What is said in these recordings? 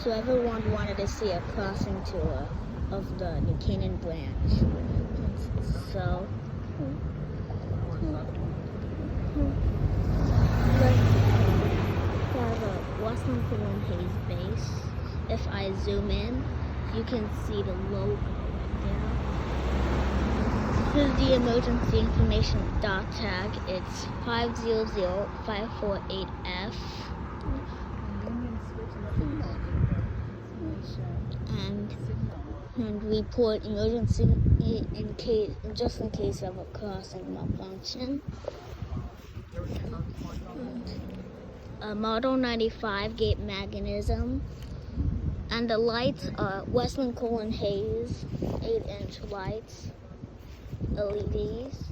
So everyone wanted to see a crossing tour of the New Canaan branch. So there's a Western Cullen Hayes base. If I zoom in, you can see the logo right there. This is the emergency information dot tag. It's 500548F. And report emergency just in case of a crossing malfunction. A Model 95 gate mechanism, and the lights are Western Cullen Hayes 8-inch lights, LEDs,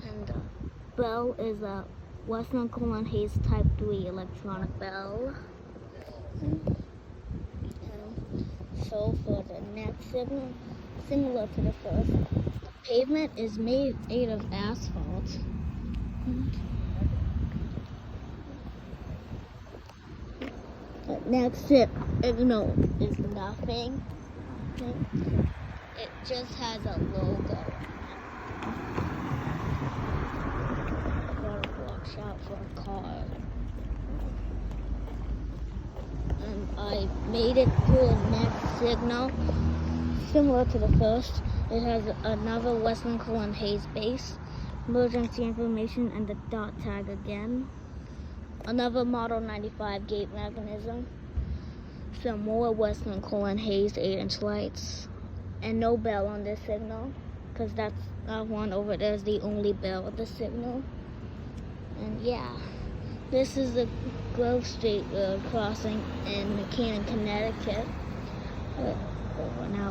and the bell is a Western Cullen Hayes Type 3 electronic bell. So for the next signal, similar to the first, the pavement is made of asphalt. The next signal is nothing. It just has a logo. Gotta watch out for a car. And I made it to the next signal, similar to the first. It has another Western Cullen Hayes base, emergency information, and the dot tag again. Another Model 95 gate mechanism, some more Western Cullen Hayes 8-inch lights, and no bell on this signal, because that one over there is the only bell of the signal. And yeah. This is the Grove Street Road crossing in Canaan, Connecticut. Over now.